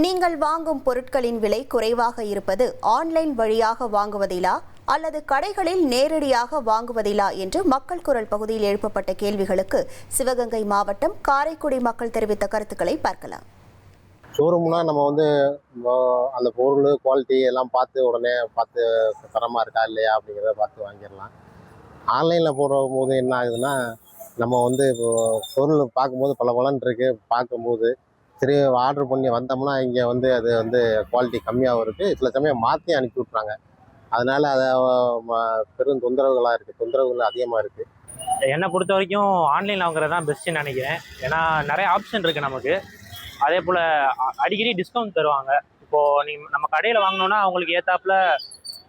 நீங்கள் வாங்கும் பொருட்களின் விலை குறைவாக இருப்பது ஆன்லைன் வழியாக வாங்குவதிலா அல்லது கடைகளில் நேரடியாக வாங்குவதிலா என்று மக்கள் குரல் பகுதியில் எழுப்பப்பட்ட கேள்விகளுக்கு சிவகங்கை மாவட்டம் காரைக்குடி மக்கள் தெரிவித்த கருத்துக்களை பார்க்கலாம். ஷோரூம்னா நம்ம அந்த பொருள் குவாலிட்டி எல்லாம் உடனே பார்த்து தரமாக இருக்கா இல்லையா அப்படிங்கிறத பார்த்து வாங்கிடலாம். ஆன்லைனில் போடும்போது என்ன ஆகுதுன்னா, நம்ம இப்போ பொருள் பார்க்கும்போது பலன்னு இருக்குது. பார்க்கும்போது சரி ஆர்டர் பண்ணி வந்தோம்னா இங்கே அது குவாலிட்டி கம்மியாகவும் இருக்குது. சில சமயம் மாற்றி அனுப்பி விட்றாங்க. அதனால் அதை பெரும் தொந்தரவுகள் அதிகமாக இருக்குது. என்னை பொறுத்த வரைக்கும் ஆன்லைனில் வாங்குறது தான் பெஸ்ட்டுன்னு நினைக்கிறேன். ஏன்னா நிறைய ஆப்ஷன் இருக்குது நமக்கு. அதே போல் அடிக்கடி டிஸ்கவுண்ட் தருவாங்க. இப்போது நம்ம கடையில் வாங்கினோன்னா அவங்களுக்கு ஏற்றாப்புல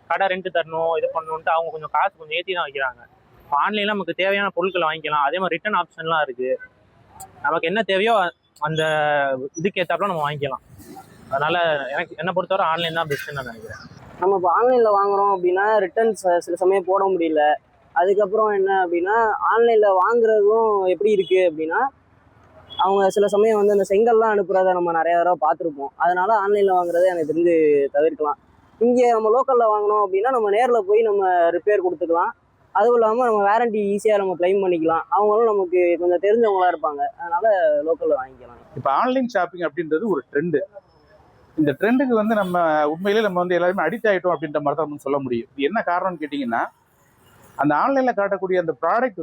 கடை ரெண்ட் தரணும், இது பண்ணணுன்ட்டு அவங்க கொஞ்சம் காசு கொஞ்சம் ஏற்றி தான் வைக்கிறாங்க. இப்போ ஆன்லைனில் நமக்கு தேவையான பொருட்களை வாங்கிக்கலாம். அதே மாதிரி ரிட்டர்ன் ஆப்ஷன்லாம் இருக்குது. நமக்கு என்ன தேவையோ அந்த இதுக்கு ஏற்றாப்புல நம்ம வாங்கிக்கலாம். அதனால் என்னை பொறுத்தவரை ஆன்லைன் தான் பெஸ்ட்டுன்னு நான் நினைக்கிறேன். நம்ம இப்போ ஆன்லைனில் வாங்குகிறோம் அப்படின்னா ரிட்டர்ன்ஸ் சில சமயம் போட முடியல. அதுக்கப்புறம் என்ன அப்படின்னா ஆன்லைனில் வாங்குறதும் எப்படி இருக்குது அப்படின்னா, அவங்க சில சமயம் அந்த செங்கல்லாம் அனுப்புகிறத நம்ம நிறைய தடவை பார்த்துருப்போம். அதனால் ஆன்லைனில் வாங்குறதை எனக்கு தெரிஞ்சு தவிர்க்கலாம். இங்கே நம்ம லோக்கலில் வாங்கினோம் அப்படின்னா நம்ம நேரில் போய் நம்ம ரிப்பேர் கொடுத்துக்கலாம். அதுவும் இல்லாமல் நம்ம வேரண்டி ஈஸியாக நம்ம கிளைம் பண்ணிக்கலாம். அவங்களும் நமக்கு கொஞ்சம் தெரிஞ்சவங்களா இருப்பாங்க. அதனால் லோக்கலில் வாங்கிக்கலாம். இப்போ ஆன்லைன் ஷாப்பிங் அப்படின்றது ஒரு ட்ரெண்டு. இந்த ட்ரெண்டுக்கு நம்ம உண்மையிலே நம்ம எல்லாருமே அடிக்ட் ஆகிட்டோம் அப்படின்ற மாதிரி தான் நம்ம சொல்ல முடியும். என்ன காரணம்னு கேட்டிங்கன்னா, அந்த ஆன்லைனில் காட்டக்கூடிய அந்த ப்ராடக்ட்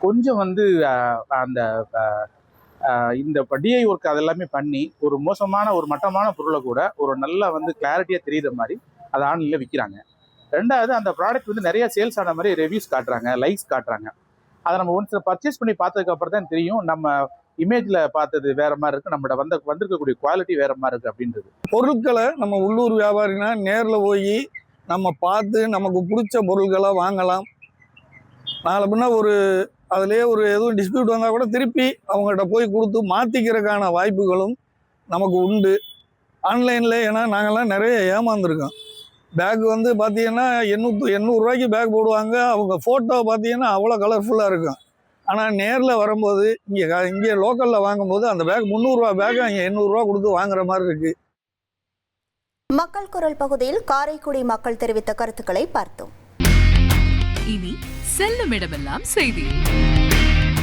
கொஞ்சம் அந்த இந்த டிஐ ஒர்க் அதெல்லாமே பண்ணி ஒரு மட்டமான பொருளை கூட ஒரு நல்லா கிளாரிட்டியாக தெரியுற மாதிரி அதை ஆன்லைனில் விற்கிறாங்க. ரெண்டாவது, அந்த ப்ராடக்ட் நிறைய சேல்ஸ் ஆன மாதிரி ரிவ்யூஸ் காட்டுறாங்க, லைக்ஸ் காட்டுறாங்க. அதை நம்ம ஒன்ஸ் பர்ச்சேஸ் பண்ணி பார்த்ததுக்கு அப்புறம் தான் தெரியும் நம்ம இமேஜில் பார்த்தது வேற மாதிரி இருக்குது, நம்மகிட்ட வந்திருக்கக்கூடிய குவாலிட்டி வேற மாதிரி இருக்குது அப்படின்றது. பொருட்களை நம்ம உள்ளூர் வியாபாரினா நேரில் போய் நம்ம பார்த்து நமக்கு பிடிச்ச பொருட்களை வாங்கலாம். நாளை பின்னா அதுலேயே எதுவும் டிஸ்பியூட் வந்தால் கூட திருப்பி அவங்ககிட்ட போய் கொடுத்து மாற்றிக்கிறதுக்கான வாய்ப்புகளும் நமக்கு உண்டு ஆன்லைனில். ஏன்னா நாங்கள்லாம் நிறைய ஏமாந்துருக்கோம். பேக் பார்த்தீங்கன்னா 800 ரூபாய்க்கு பேக் போடுவாங்க. அவங்க ஃபோட்டோ பார்த்தீங்கன்னா அவ்வளோ கலர்ஃபுல்லாக இருக்கும். ஆனால் நேரில் வரும்போது இங்கே லோக்கலில் வாங்கும்போது அந்த பேக் 300 ரூபா பேக் அங்கே 800 ரூபா கொடுத்து வாங்குற மாதிரி இருக்குது. மக்கள் குரல் பகுதியில் காரைக்குடி மக்கள் தெரிவித்த கருத்துக்களை பார்த்தோம். இனி செல்லும் இடமெல்லாம் செய்தி.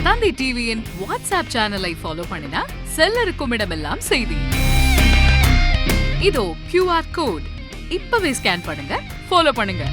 தந்தி டிவியின் வாட்ஸ்அப் சேனலை ஃபாலோ பண்ணினா செல்ல இருக்கும் இடமெல்லாம் செய்தி. இதோ QR கோட் இப்பவே ஸ்கேன் பண்ணுங்க, ஃபாலோ பண்ணுங்க.